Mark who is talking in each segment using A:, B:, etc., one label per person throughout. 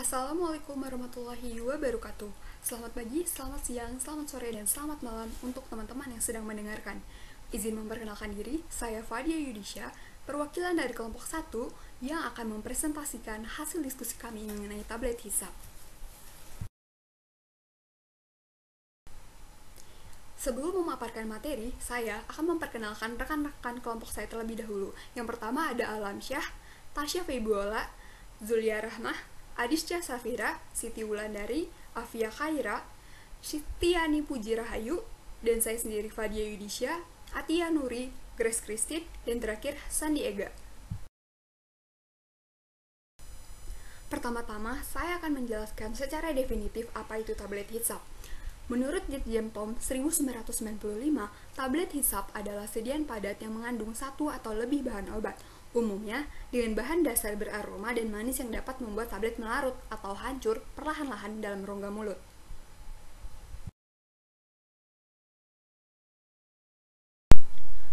A: Assalamualaikum warahmatullahi wabarakatuh. Selamat pagi, selamat siang, selamat sore, dan selamat malam untuk teman-teman yang sedang mendengarkan. Izin memperkenalkan diri, saya Fadia Yudisya, perwakilan dari kelompok 1 yang akan mempresentasikan hasil diskusi kami mengenai tablet hisab. Sebelum memaparkan materi, saya akan memperkenalkan rekan-rekan kelompok saya terlebih dahulu. Yang pertama ada Alamsyah, Tasya Febiola, Zulia Rahmah, Adisca Safira, Siti Wulandari, Afia Khaira, Sitiani Puji Rahayu, dan saya sendiri Fadia Yudisya, Atia Nuri, Grace Christine, dan terakhir Sandi Ega. Pertama-tama, saya akan menjelaskan secara definitif apa itu tablet hisab. Menurut Ditjen POM 1995, tablet hisab adalah sediaan padat yang mengandung satu atau lebih bahan obat, umumnya dengan bahan dasar beraroma dan manis yang dapat membuat tablet melarut atau hancur perlahan-lahan dalam rongga mulut.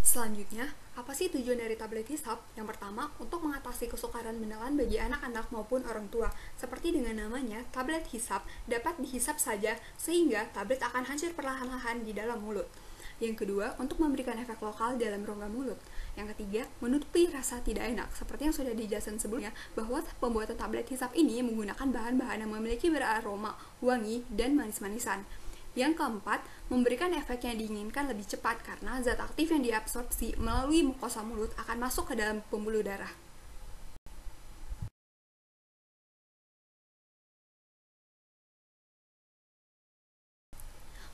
A: Selanjutnya, apa sih tujuan dari tablet hisab? Yang pertama, untuk mengatasi kesukaran menelan bagi anak-anak maupun orang tua. Seperti dengan namanya, tablet hisab dapat dihisap saja sehingga tablet akan hancur perlahan-lahan di dalam mulut. Yang kedua, untuk memberikan efek lokal dalam rongga mulut. Yang ketiga, menutupi rasa tidak enak. Seperti yang sudah dijelaskan sebelumnya, bahwa pembuatan tablet hisap ini menggunakan bahan-bahan yang memiliki beraroma, wangi, dan manis-manisan. Yang keempat, memberikan efek yang diinginkan lebih cepat karena zat aktif yang diabsorpsi melalui mukosa mulut akan masuk ke dalam pembuluh darah.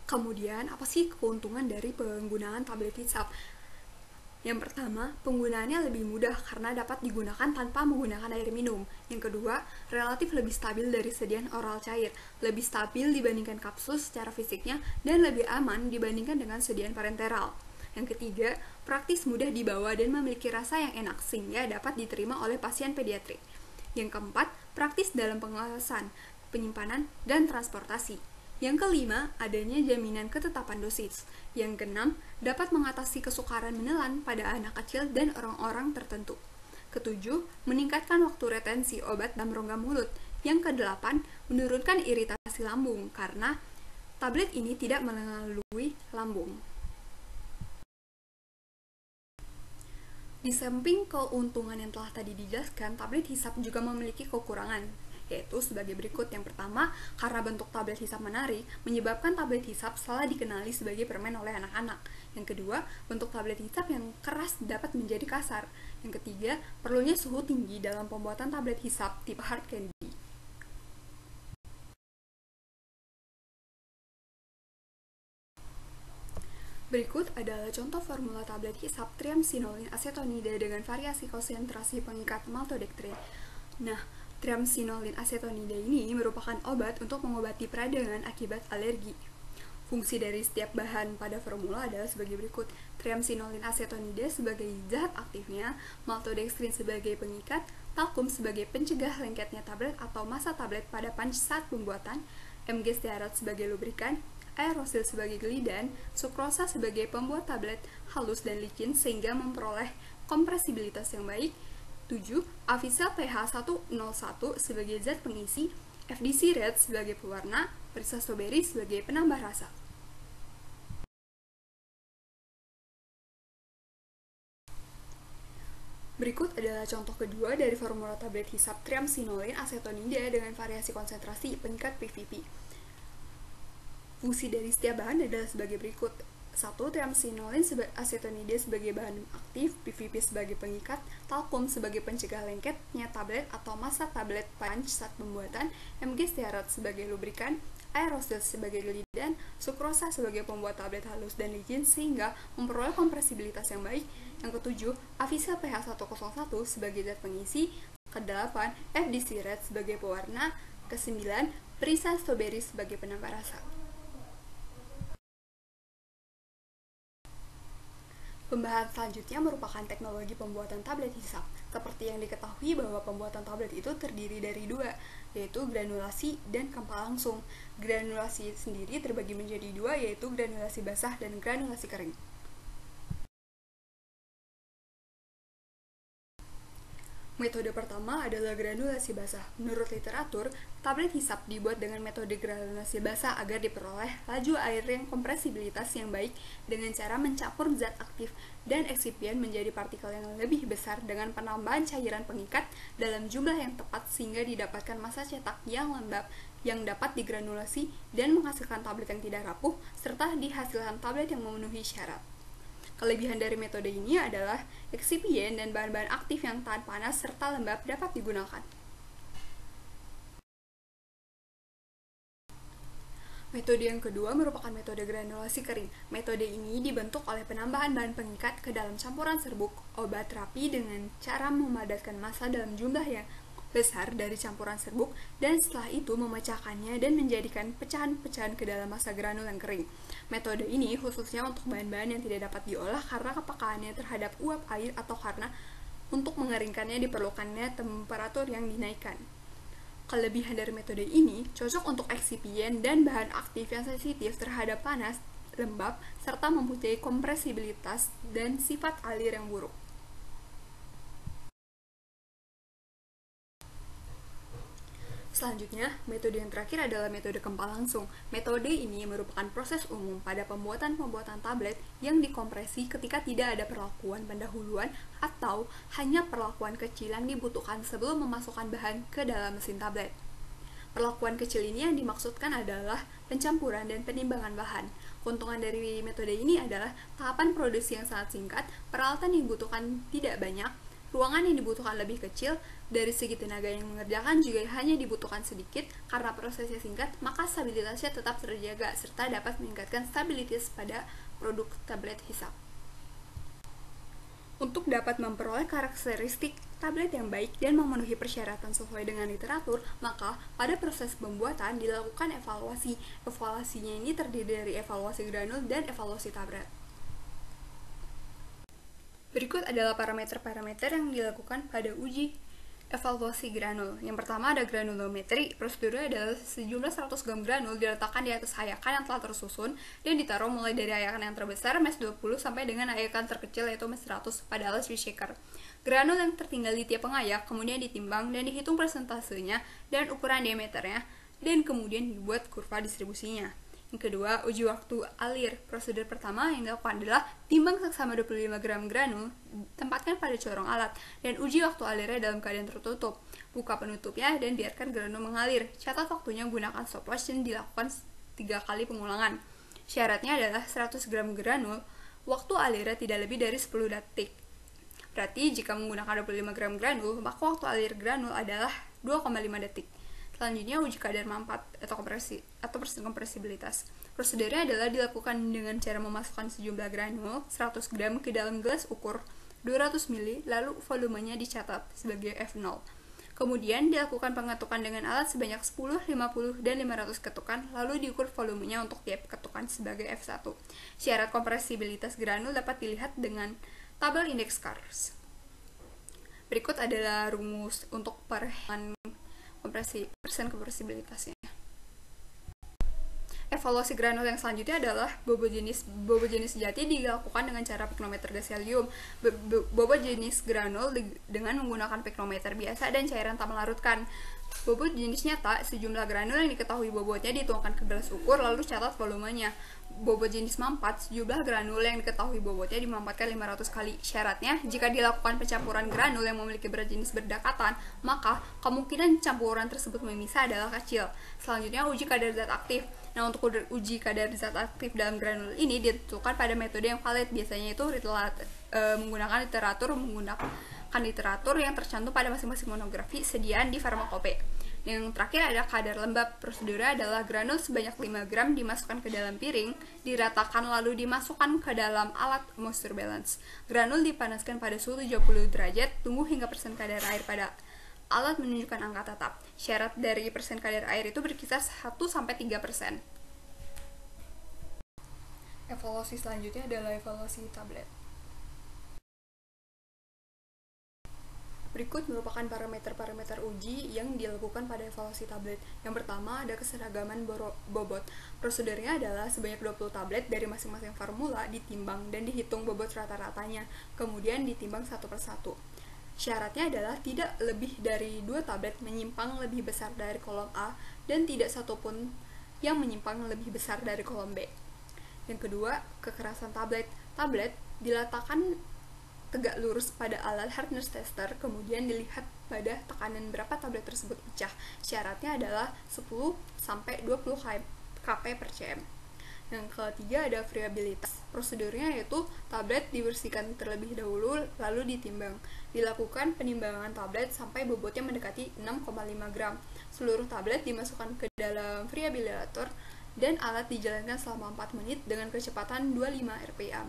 A: Kemudian, apa sih keuntungan dari penggunaan tablet hisap? Yang pertama, penggunaannya lebih mudah karena dapat digunakan tanpa menggunakan air minum. Yang kedua, relatif lebih stabil dari sediaan oral cair, lebih stabil dibandingkan kapsul secara fisiknya, dan lebih aman dibandingkan dengan sediaan parenteral. Yang ketiga, praktis mudah dibawa dan memiliki rasa yang enak sehingga dapat diterima oleh pasien pediatrik. Yang keempat, praktis dalam pengawasan, penyimpanan, dan transportasi. Yang kelima, adanya jaminan ketetapan dosis. Yang keenam, dapat mengatasi kesukaran menelan pada anak kecil dan orang-orang tertentu. Ketujuh, meningkatkan waktu retensi obat dalam rongga mulut. Yang kedelapan, menurunkan iritasi lambung karena tablet ini tidak melalui lambung. Di samping keuntungan yang telah tadi dijelaskan, tablet hisap juga memiliki kekurangan, yaitu sebagai berikut. Yang pertama, karena bentuk tablet hisap menarik, menyebabkan tablet hisap salah dikenali sebagai permen oleh anak-anak. Yang kedua, bentuk tablet hisap yang keras dapat menjadi kasar. Yang ketiga, perlunya suhu tinggi dalam pembuatan tablet hisap tipe hard candy. Berikut adalah contoh formula tablet hisap triamcinolone acetonide dengan variasi konsentrasi pengikat maltodextrin. Nah, triamcinolone acetonide ini merupakan obat untuk mengobati peradangan akibat alergi. Fungsi dari setiap bahan pada formula adalah sebagai berikut. Triamcinolone acetonide sebagai zat aktifnya, maltodextrin sebagai pengikat, talkum sebagai pencegah lengketnya tablet atau massa tablet pada punch saat pembuatan, MG stearat sebagai lubrikan, aerosil sebagai gelidan, sukrosa sebagai pembuat tablet halus dan licin sehingga memperoleh kompresibilitas yang baik. 7. Avisel pH 101 sebagai zat pengisi, FDC Red sebagai pewarna, perisa strawberry sebagai penambah rasa. Berikut adalah contoh kedua dari formula tablet hisap triamcinolone acetonide dengan variasi konsentrasi pengikat PVP. Fungsi dari setiap bahan adalah sebagai berikut. 1. Triamcinolone acetonide sebagai bahan aktif, PVP sebagai pengikat, talkum sebagai pencegah lengketnya tablet atau massa tablet punch saat pembuatan, MG stearat sebagai lubrikan, aerosil sebagai gelidan, sukrosa sebagai pembuat tablet halus dan licin sehingga memperoleh kompresibilitas yang baik. Yang ketujuh, avisel pH 101 sebagai zat pengisi. Kedelapan, FDC Red sebagai pewarna. Kesembilan, perisa strawberry sebagai penambah rasa. Pembahasan selanjutnya merupakan teknologi pembuatan tablet hisap. Seperti yang diketahui bahwa pembuatan tablet itu terdiri dari dua, yaitu granulasi dan kampa langsung. Granulasi sendiri terbagi menjadi dua, yaitu granulasi basah dan granulasi kering. Metode pertama adalah granulasi basah. Menurut literatur, tablet hisap dibuat dengan metode granulasi basah agar diperoleh laju air yang kompresibilitas yang baik dengan cara mencampur zat aktif dan eksipien menjadi partikel yang lebih besar dengan penambahan cairan pengikat dalam jumlah yang tepat sehingga didapatkan massa cetak yang lembab yang dapat digranulasi dan menghasilkan tablet yang tidak rapuh serta dihasilkan tablet yang memenuhi syarat. Kelebihan dari metode ini adalah eksipien dan bahan-bahan aktif yang tahan panas serta lembab dapat digunakan. Metode yang kedua merupakan metode granulasi kering. Metode ini dibentuk oleh penambahan bahan pengikat ke dalam campuran serbuk obat terapi dengan cara memadatkan massa dalam jumlah yang besar dari campuran serbuk dan setelah itu memecahkannya dan menjadikan pecahan-pecahan ke dalam massa granul yang kering. Metode ini khususnya untuk bahan-bahan yang tidak dapat diolah karena kepekaannya terhadap uap air atau karena untuk mengeringkannya diperlukannya temperatur yang dinaikkan. Kelebihan dari metode ini cocok untuk eksipien dan bahan aktif yang sensitif terhadap panas, lembab, serta mempunyai kompresibilitas dan sifat alir yang buruk. Selanjutnya, metode yang terakhir adalah metode kempal langsung. Metode ini merupakan proses umum pada pembuatan tablet yang dikompresi ketika tidak ada perlakuan pendahuluan atau hanya perlakuan kecil yang dibutuhkan sebelum memasukkan bahan ke dalam mesin tablet. Perlakuan kecil ini yang dimaksudkan adalah pencampuran dan penimbangan bahan. Keuntungan dari metode ini adalah tahapan produksi yang sangat singkat, peralatan yang dibutuhkan tidak banyak, ruangan yang dibutuhkan lebih kecil, dari segi tenaga yang mengerjakan juga hanya dibutuhkan sedikit. Karena prosesnya singkat, maka stabilitasnya tetap terjaga serta dapat meningkatkan stabilitas pada produk tablet hisap. Untuk dapat memperoleh karakteristik tablet yang baik dan memenuhi persyaratan sesuai dengan literatur, maka pada proses pembuatan dilakukan evaluasi. Evaluasinya ini terdiri dari evaluasi granul dan evaluasi tablet. Berikut adalah parameter-parameter yang dilakukan pada uji evaluasi granul. Yang pertama ada granulometri. Prosedurnya adalah sejumlah 100 gram granul diletakkan di atas hayakan yang telah tersusun dan ditaruh mulai dari hayakan yang terbesar mes 20 sampai dengan hayakan terkecil yaitu mes 100 pada alat shaker. Granul yang tertinggal di tiap pengayak kemudian ditimbang dan dihitung persentasenya dan ukuran diameternya dan kemudian dibuat kurva distribusinya. Yang kedua, uji waktu alir. Prosedur pertama yang dilakukan adalah timbang seksama 25 gram granul, tempatkan pada corong alat, dan uji waktu alirnya dalam keadaan tertutup. Buka penutupnya dan biarkan granul mengalir. Catat waktunya menggunakan stopwatch dan dilakukan 3 kali pengulangan. Syaratnya adalah 100 gram granul, waktu alirnya tidak lebih dari 10 detik. Berarti jika menggunakan 25 gram granul, maka waktu alir granul adalah 2,5 detik. Selanjutnya uji kadar manfaat atau kompresibilitas. Prosedurnya adalah dilakukan dengan cara memasukkan sejumlah granul 100 gram ke dalam gelas ukur 200 ml lalu volumenya dicatat sebagai F0. Kemudian dilakukan pengetukan dengan alat sebanyak 10, 50, dan 500 ketukan lalu diukur volumenya untuk tiap ketukan sebagai F1. Syarat kompresibilitas granul dapat dilihat dengan tabel indeks Kars. Berikut adalah rumus untuk perhitungan persen kompresibilitasnya. Evaluasi granul yang selanjutnya adalah bobot jenis sejati dilakukan dengan cara piknometer gas helium. Bobot jenis granul dengan menggunakan piknometer biasa dan cairan tak melarutkan. Bobot jenis nyata, sejumlah granul yang diketahui bobotnya dituangkan ke gelas ukur lalu catat volumenya. Bobot jenis mampat, sejumlah granul yang diketahui bobotnya dimampatkan 500 kali. Syaratnya, jika dilakukan pencampuran granul yang memiliki berat jenis berdekatan, maka kemungkinan campuran tersebut memisah adalah kecil. Selanjutnya, uji kadar zat aktif. Nah, untuk uji kadar zat aktif dalam granul ini ditentukan pada metode yang valid. Biasanya itu menggunakan literatur yang tercantum pada masing-masing monografi sediaan di Farmakope. Yang terakhir ada kadar lembab. Prosedurnya adalah granul sebanyak 5 gram dimasukkan ke dalam piring, diratakan lalu dimasukkan ke dalam alat moisture balance. Granul dipanaskan pada suhu 70 derajat, tunggu hingga persen kadar air pada alat menunjukkan angka tetap. Syarat dari persen kadar air itu berkisar 1-3%. Evaluasi selanjutnya adalah evaluasi tablet. Berikut merupakan parameter-parameter uji yang dilakukan pada evaluasi tablet. Yang pertama ada keseragaman bobot. Prosedurnya adalah sebanyak 20 tablet dari masing-masing formula ditimbang dan dihitung bobot rata-ratanya, kemudian ditimbang satu persatu. Syaratnya adalah tidak lebih dari 2 tablet menyimpang lebih besar dari kolom A dan tidak satupun yang menyimpang lebih besar dari kolom B. Yang kedua, kekerasan tablet. Tablet diletakkan tegak lurus pada alat hardness tester, kemudian dilihat pada tekanan berapa tablet tersebut pecah. Syaratnya adalah 10-20 kP per cm. Yang ketiga ada variabilitas. Prosedurnya yaitu tablet dibersihkan terlebih dahulu lalu ditimbang. Dilakukan penimbangan tablet sampai bobotnya mendekati 6,5 gram. Seluruh tablet dimasukkan ke dalam variabilator dan alat dijalankan selama 4 menit dengan kecepatan 25 rpm.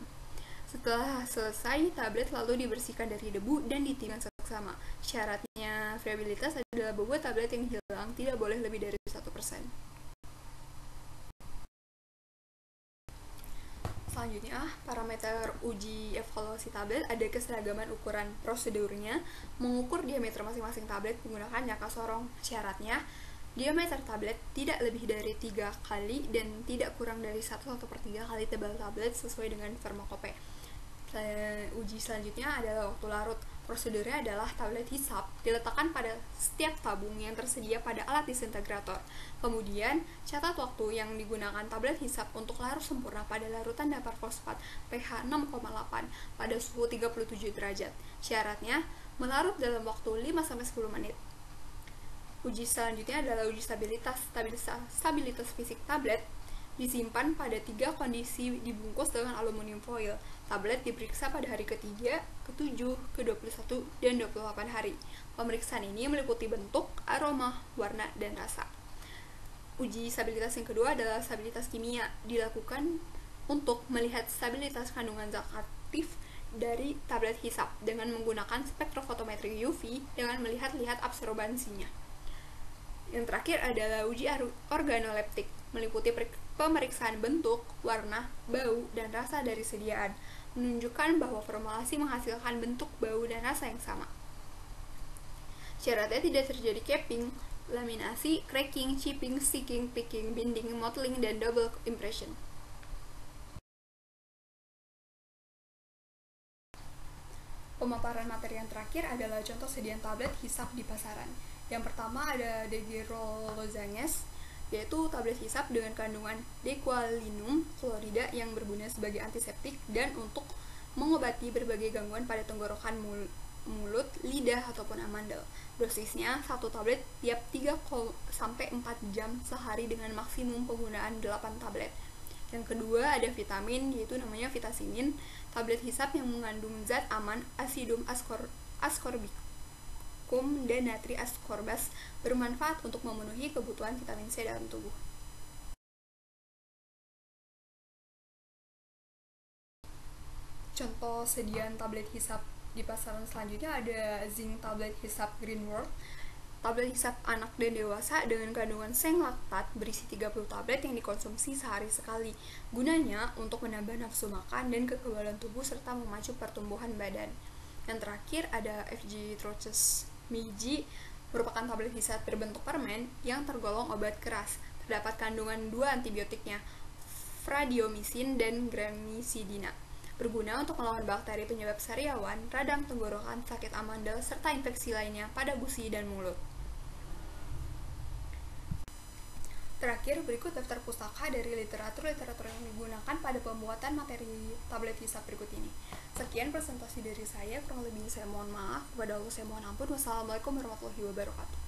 A: Setelah selesai, tablet lalu dibersihkan dari debu dan ditimbang seksama. Syaratnya variabilitas adalah bobot tablet yang hilang tidak boleh lebih dari 1%. Selanjutnya, parameter uji evaluasi tablet ada keseragaman ukuran. Prosedurnya, mengukur diameter masing-masing tablet menggunakan jangka sorong. Syaratnya, diameter tablet tidak lebih dari 3 kali dan tidak kurang dari 1/3 kali tebal tablet sesuai dengan farmakope. Uji selanjutnya adalah waktu larut. Prosedurnya adalah tablet hisap diletakkan pada setiap tabung yang tersedia pada alat disintegrator. Kemudian, catat waktu yang digunakan tablet hisap untuk larut sempurna pada larutan datar fosfat pH 6,8 pada suhu 37 derajat. Syaratnya, melarut dalam waktu 5-10 menit. Uji selanjutnya adalah uji stabilitas. Stabilitas fisik tablet disimpan pada 3 kondisi dibungkus dengan aluminium foil. Tablet diperiksa pada hari ke-3, ke-7, ke-21, dan 28 hari. Pemeriksaan ini meliputi bentuk, aroma, warna, dan rasa. Uji stabilitas yang kedua adalah stabilitas kimia. Dilakukan untuk melihat stabilitas kandungan zat aktif dari tablet hisap dengan menggunakan spektrofotometri UV dengan melihat absorbansinya. Yang terakhir adalah uji organoleptik, meliputi pemeriksaan bentuk, warna, bau, dan rasa dari sediaan, menunjukkan bahwa formulasi menghasilkan bentuk, bau, dan rasa yang sama. Syaratnya tidak terjadi capping, laminasi, cracking, chipping, sticking, picking, binding, mottling, dan double impression. Pemaparan materi yang terakhir adalah contoh sediaan tablet hisap di pasaran. Yang pertama ada degerolozanges, yaitu tablet hisap dengan kandungan dequalinum klorida yang berguna sebagai antiseptik dan untuk mengobati berbagai gangguan pada tenggorokan mulut, lidah, ataupun amandel. Dosisnya 1 tablet tiap 3-4 jam sehari dengan maksimum penggunaan 8 tablet. Yang kedua ada vitamin, yaitu namanya vitasimin, tablet hisap yang mengandung zat aman asidum ascorbikum dan natri ascorbas bermanfaat untuk memenuhi kebutuhan vitamin C dalam tubuh. Contoh sediaan tablet hisap di pasaran selanjutnya ada zinc tablet hisap Greenworld, tablet hisap anak dan dewasa dengan kandungan seng laktat berisi 30 tablet yang dikonsumsi sehari sekali. Gunanya untuk menambah nafsu makan dan kekebalan tubuh serta memacu pertumbuhan badan. Yang terakhir ada FG Troches Meiji, merupakan tablet hisap berbentuk permen yang tergolong obat keras. Terdapat kandungan 2 antibiotiknya, Fradiomycin dan Gramicidina. Berguna untuk melawan bakteri penyebab sariawan, radang tenggorokan, sakit amandel, serta infeksi lainnya pada gusi dan mulut. Terakhir, berikut daftar pustaka dari literatur yang digunakan pada pembuatan materi tablet hisap berikut ini. Sekian presentasi dari saya, kurang lebih saya mohon maaf, kepada Allah saya mohon ampun. Wassalamualaikum warahmatullahi wabarakatuh.